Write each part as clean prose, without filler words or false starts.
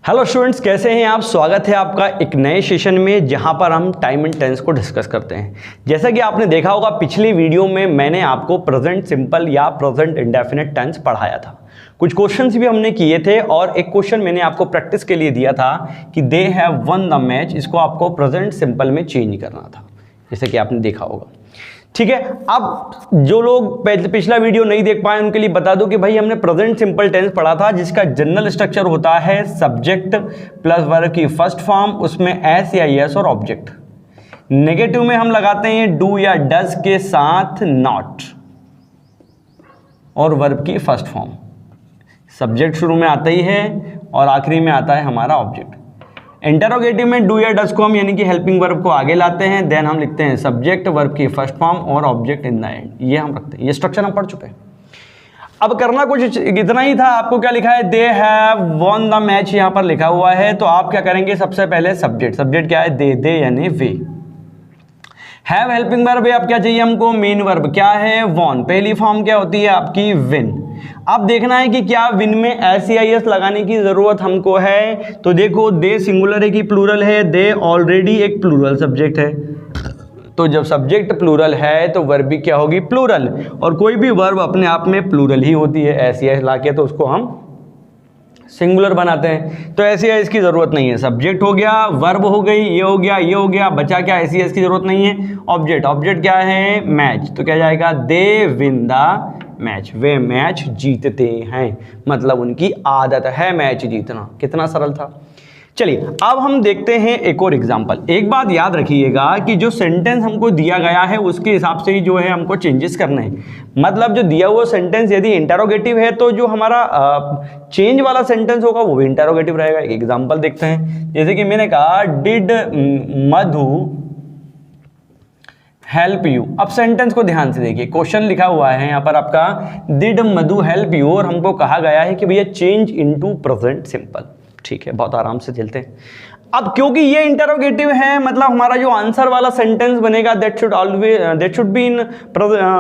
Hello students, कैसे हैं आप। स्वागत है आपका एक नए सेशन में जहां पर हम टाइम एंड टेंस को डिस्कस करते हैं। जैसा कि आपने देखा होगा पिछली वीडियो में मैंने आपको प्रेजेंट सिंपल या प्रेजेंट इंडेफिनिट टेंस पढ़ाया था। कुछ क्वेश्चंस भी हमने किए थे और एक क्वेश्चन मैंने आपको प्रैक्टिस के लिए दिया था कि they have one the match. इसको आपको प्रेजेंट सिंपल में चेंज करना था, जैसे कि आपने देखा होगा। ठीक है, अब जो लोग पिछला वीडियो नहीं देख पाए उनके लिए बता दूं कि भाई हमने प्रेजेंट सिंपल टेंस पढ़ा था जिसका जनरल स्ट्रक्चर होता है सब्जेक्ट प्लस वर्ब की फर्स्ट फॉर्म, उसमें एस या यस और ऑब्जेक्ट। नेगेटिव में हम लगाते हैं डू या डज के साथ नॉट और वर्ब की फर्स्ट फॉर्म। सब्जेक्ट शुरू में आता ही है और आखिरी में आता है हमारा ऑब्जेक्ट। इंटरोगेटिव में डू या डज को हम यानी कि हेल्पिंग वर्ब को आगे लाते हैं, देन हम लिखते हैं सब्जेक्ट वर्ब की फर्स्ट फॉर्म और ऑब्जेक्ट इन द एंड। ये हम रखते हैं, ये स्ट्रक्चर हम पढ़ चुके हैं। अब करना कुछ इतना ही था। आपको क्या लिखा है, they have won the match यहाँ पर लिखा हुआ है। तो आप क्या करेंगे, सबसे पहले सब्जेक्ट क्या है, दे यानी वे। हैव हेल्पिंग वर्ब है, अब क्या चाहिए हमको, मेन वर्ब क्या है, वॉन। पहली फॉर्म क्या होती है आपकी, विन। अब देखना है कि क्या विन में एस या एस लगाने की जरूरत हमको है। तो देखो, दे सिंगुलर है कि प्लूरल है, दे ऑलरेडी एक प्लूरल सब्जेक्ट है। तो जब सब्जेक्ट प्लूरल है तो वर्ब भी क्या होगी, प्लूरल। और कोई भी वर्ब अपने आप में प्लूरल ही होती है। एस या एस लाके तो उसको हम सिंगुलर बनाते हैं। तो ऐसी है इसकी जरूरत नहीं है। सब्जेक्ट हो गया, वर्ब हो गई, ये हो गया, बचा क्या, ऐसी इसकी जरूरत नहीं है। ऑब्जेक्ट क्या है, मैच। तो क्या जाएगा, they win the match. Way match जीतते हैं, मतलब उनकी आदत है मैच जीतना। कितना सरल था। चलिए अब हम देखते हैं एक और एग्जांपल। एक बात याद रखिएगा कि जो सेंटेंस हमको दिया गया है उसके हिसाब से ही जो है हमको चेंजेस करने हैं। मतलब जो दिया हुआ सेंटेंस यदि इंटरोगेटिव है तो जो हमारा चेंज वाला सेंटेंस होगा वो भी इंटरोगेटिव रहेगा। एक एग्जांपल देखते हैं, जैसे कि मैंने कहा डिड मधु हेल्प यू। अब सेंटेंस को ध्यान से देखिए, क्वेश्चन लिखा हुआ है यहाँ पर आपका डिड मधु हेल्प यू, और हमको कहा गया है कि भैया चेंज इनटू प्रेजेंट सिंपल। ठीक है, बहुत आराम से चलते हैं। अब क्योंकि ये इंटरोगेटिव है, मतलब हमारा जो आंसर वाला सेंटेंस बनेगा that should be in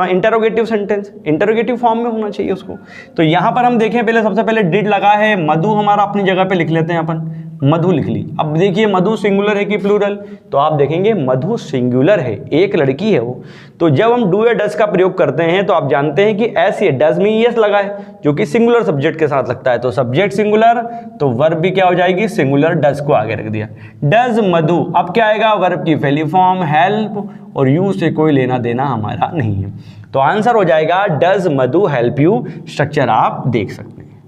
interrogative sentence, interrogative form में होना चाहिए उसको। तो यहाँ पर हम देखें, पहले सबसे पहले डिड लगा है, मधु हमारा अपनी जगह पे लिख लेते हैं अपन, मधु लिख ली। अब देखिए मधु सिंगुलर है कि प्लूरल, तो आप देखेंगे मधु सिंगुलर है, एक लड़की है वो। तो जब हम डू या डज का प्रयोग करते हैं तो आप जानते हैं कि एस ये डज में यस लगा है जो कि सिंगुलर सब्जेक्ट के साथ लगता है। तो सब्जेक्ट सिंगुलर, तो वर्ब भी क्या हो जाएगी, सिंगुलर, डज को आगे रख दिया, डज मधु। अब क्या आएगा, वर्ब की पहली फॉर्म हेल्प, और यू से कोई लेना देना हमारा नहीं है। तो आंसर हो जाएगा does Madhu help you. Structure आप देख सकते हैं।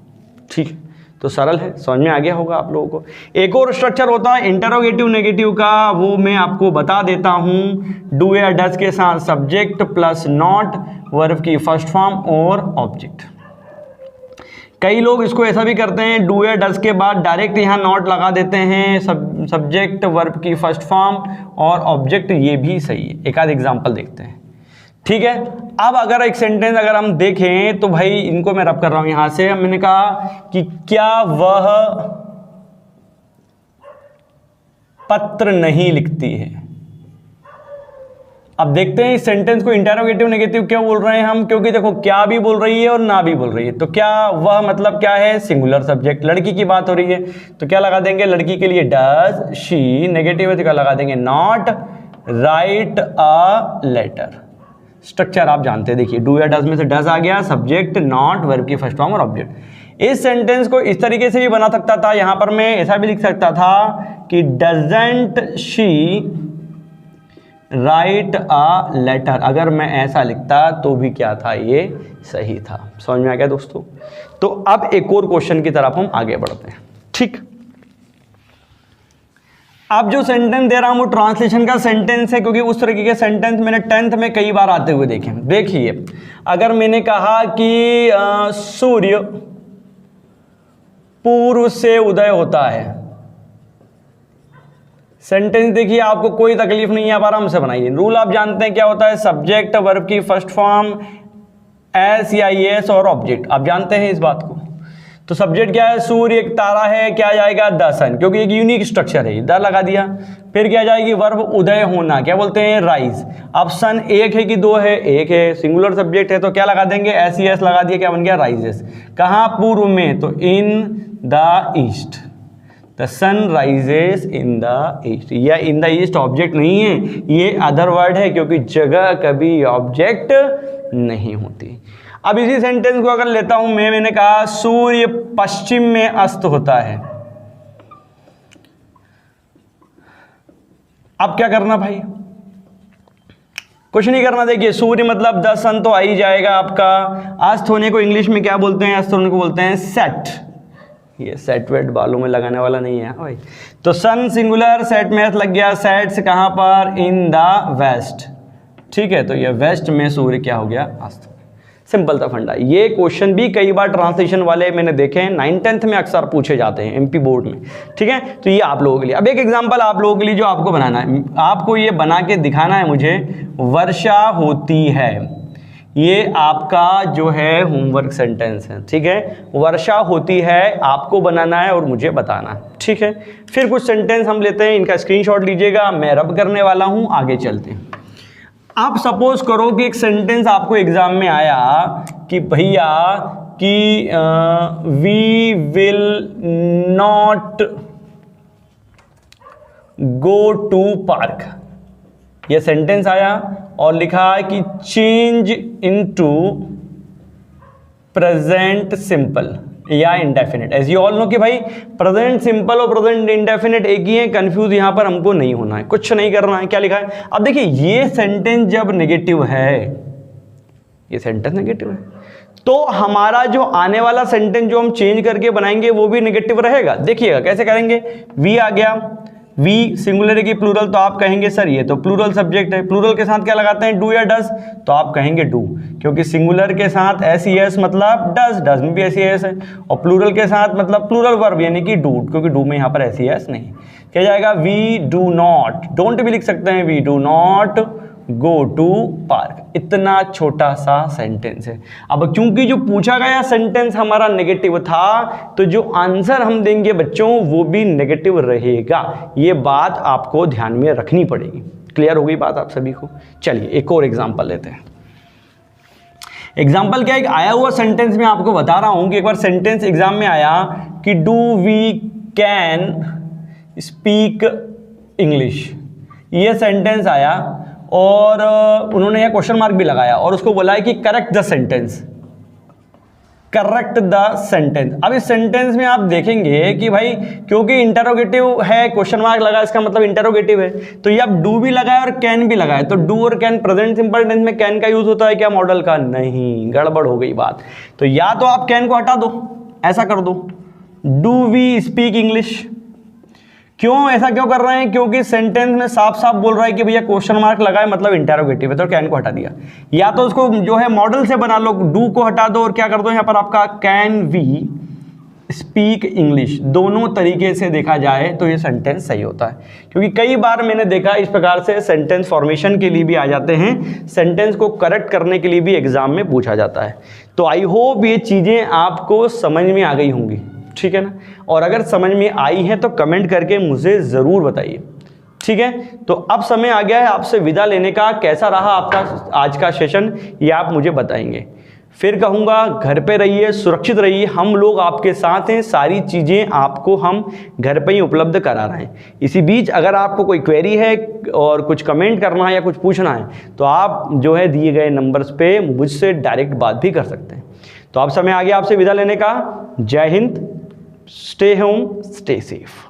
ठीक है, तो सरल है, समझ में आ गया होगा आप लोगों को। एक और स्ट्रक्चर होता है इंटरोगेटिव नेगेटिव का, वो मैं आपको बता देता हूं। डू या डज के साथ सब्जेक्ट प्लस नॉट, वर्ब की फर्स्ट फॉर्म और ऑब्जेक्ट। कई लोग इसको ऐसा भी करते हैं, डू या डज के बाद डायरेक्ट यहाँ नॉट लगा देते हैं, सब्जेक्ट वर्ब की फर्स्ट फॉर्म और ऑब्जेक्ट। ये भी सही है, एक आध एग्जाम्पल देखते हैं। ठीक है, अब अगर एक सेंटेंस अगर हम देखें तो भाई इनको मैं रब कर रहा हूं यहां से। मैंने कहा कि क्या वह पत्र नहीं लिखती है। अब देखते हैं इस सेंटेंस को इंटरोगेटिव नेगेटिव क्यों बोल रहे हैं हम, क्योंकि देखो क्या भी बोल रही है और ना भी बोल रही है। तो क्या वह मतलब क्या है, सिंगुलर सब्जेक्ट, लड़की की बात हो रही है तो क्या लगा देंगे, लड़की के लिए डज शी। नेगेटिव है तो क्या लगा देंगे, not write a letter. Structure आप जानते हैं, देखिए डू या डज में से डज आ गया, सब्जेक्ट नॉट, वर्ब की फर्स्ट फॉर्म और ऑब्जेक्ट। इस सेंटेंस को इस तरीके से भी बना सकता था, यहां पर मैं ऐसा भी लिख सकता था कि doesn't she write a letter. अगर मैं ऐसा लिखता तो भी क्या था, ये सही था। समझ में आ गया दोस्तों। तो अब एक और क्वेश्चन की तरफ हम आगे बढ़ते हैं। ठीक, अब जो सेंटेंस दे रहा हूं वो ट्रांसलेशन का सेंटेंस है, क्योंकि उस तरीके के सेंटेंस मैंने 10th में कई बार आते हुए देखे। देखिए अगर मैंने कहा कि सूर्य पूर्व से उदय होता है, सेंटेंस देखिए आपको कोई तकलीफ नहीं है, आप आराम से बनाइए। रूल आप जानते हैं क्या होता है, सब्जेक्ट वर्ब की फर्स्ट फॉर्म एस या एस और ऑब्जेक्ट, आप जानते हैं इस बात को। तो सब्जेक्ट क्या है, सूर्य एक तारा है, क्या जाएगा, द सन, क्योंकि एक यूनिक स्ट्रक्चर है, द लगा दिया। फिर क्या जाएगी, वर्ब उदय होना, क्या बोलते हैं, राइज। अब सन एक है कि दो है, एक है, सिंगुलर सब्जेक्ट है तो क्या लगा देंगे, एस एस लगा दिया, क्या बन गया, राइजेस। कहाँ, पूर्व में, तो in the east. The sun rises in the east. या इन द ईस्ट ऑब्जेक्ट नहीं है, ये अदर वर्ड है, क्योंकि जगह कभी ऑब्जेक्ट नहीं होती। अब इसी सेंटेंस को अगर लेता हूं मैंने कहा सूर्य पश्चिम में अस्त होता है। अब क्या करना भाई, कुछ नहीं करना। देखिए सूर्य मतलब द सन तो आ ही जाएगा आपका। अस्त होने को इंग्लिश में क्या बोलते हैं, अस्त होने को बोलते हैं सेट। ये सेट वेट बालों में लगाने वाला नहीं है भाई। तो सन सिंगुलर, सेट में लग गया। सेट से कहां पर, इन द वेस्ट। ठीक है, तो ये वेस्ट में सूर्य क्या हो गया, अस्त। सिंपल सा फंडा। ये क्वेश्चन भी कई बार ट्रांसलेशन वाले मैंने देखे हैं, 9th-10th में अक्सर पूछे जाते हैं एमपी बोर्ड में। ठीक है, तो ये आप लोगों के लिए। अब एक एग्जांपल आप लोगों के लिए जो आपको बनाना है, आपको ये बना के दिखाना है मुझे। वर्षा होती है, ये आपका जो है होमवर्क सेंटेंस है। ठीक है, वर्षा होती है आपको बनाना है और मुझे बताना है। ठीक है, फिर कुछ सेंटेंस हम लेते हैं, इनका स्क्रीनशॉट लीजिएगा, मैं रब करने वाला हूं, आगे चलते हैं। आप सपोज करो कि एक सेंटेंस आपको एग्जाम में आया कि भैया कि we will not go to park. ये सेंटेंस आया और लिखा है कि चेंज इनटू प्रेजेंट सिंपल या indefinite. As you all know कि भाई प्रेजेंट सिंपल और प्रेजेंट इंडेफिनिट एक ही है, कंफ्यूज यहां पर हमको नहीं होना है, कुछ नहीं करना है। क्या लिखा है, अब देखिए ये सेंटेंस जब नेगेटिव है, ये सेंटेंस नेगेटिव है, तो हमारा जो आने वाला सेंटेंस जो हम चेंज करके बनाएंगे वो भी नेगेटिव रहेगा। देखिएगा कैसे करेंगे। वी आ गया, वी सिंगुलर की प्लूरल, तो आप कहेंगे सर ये तो प्लूरल सब्जेक्ट है, प्लूरल के साथ क्या लगाते हैं, डू या डज, तो आप कहेंगे डू, क्योंकि सिंगुलर के साथ एस मतलब डज, डज में भी एस है, और प्लूरल के साथ मतलब प्लूरल वर्ब यानी कि डू, क्योंकि डू में यहाँ पर एस नहीं। क्या जाएगा, वी डू नॉट, डोंट भी लिख सकते हैं, we do not go to park. इतना छोटा सा सेंटेंस है। अब क्योंकि जो पूछा गया सेंटेंस हमारा नेगेटिव था, तो जो आंसर हम देंगे बच्चों वो भी नेगेटिव रहेगा। ये बात आपको ध्यान में रखनी पड़ेगी। क्लियर हो गई बात आप सभी को। चलिए एक और एग्जांपल लेते हैं। एग्जांपल क्या, एक आया हुआ सेंटेंस में आपको बता रहा हूं कि एक बार सेंटेंस एग्जाम में आया कि do we can speak English. ये सेंटेंस आया और उन्होंने यह क्वेश्चन मार्क भी लगाया और उसको बोला है कि correct the sentence, correct the sentence. अब इस सेंटेंस में आप देखेंगे कि भाई क्योंकि इंटरोगेटिव है, क्वेश्चन मार्क लगा, इसका मतलब इंटरोगेटिव है, तो ये अब डू भी लगाए और कैन भी लगाए। तो डू और कैन प्रेजेंट सिंपल टेंस में कैन का यूज होता है क्या, मॉडल का? नहीं, गड़बड़ हो गई बात। तो या तो आप कैन को हटा दो, ऐसा कर दो, डू वी स्पीक इंग्लिश। क्यों ऐसा क्यों कर रहे हैं, क्योंकि सेंटेंस में साफ साफ बोल रहा है कि भैया क्वेश्चन मार्क लगाए मतलब इंटरोगेटिव है, तो कैन को हटा दिया। या तो उसको जो है मॉडल से बना लो, डू को हटा दो और क्या कर दो यहाँ पर आपका कैन वी स्पीक इंग्लिश। दोनों तरीके से देखा जाए तो ये सेंटेंस सही होता है, क्योंकि कई बार मैंने देखा इस प्रकार से सेंटेंस फॉर्मेशन के लिए भी आ जाते हैं, सेंटेंस को करेक्ट करने के लिए भी एग्जाम में पूछा जाता है। तो आई होप ये चीज़ें आपको समझ में आ गई होंगी, ठीक है ना। और अगर समझ में आई है तो कमेंट करके मुझे ज़रूर बताइए, ठीक है। तो अब समय आ गया है आपसे विदा लेने का। कैसा रहा आपका आज का सेशन ये आप मुझे बताएंगे। फिर कहूँगा घर पे रहिए, सुरक्षित रहिए, हम लोग आपके साथ हैं, सारी चीज़ें आपको हम घर पे ही उपलब्ध करा रहे हैं। इसी बीच अगर आपको कोई क्वेरी है और कुछ कमेंट करना है या कुछ पूछना है तो आप जो है दिए गए नंबर्स पे मुझसे डायरेक्ट बात भी कर सकते हैं। तो अब समय आ गया आपसे विदा लेने का। जय Hind, stay home, stay safe.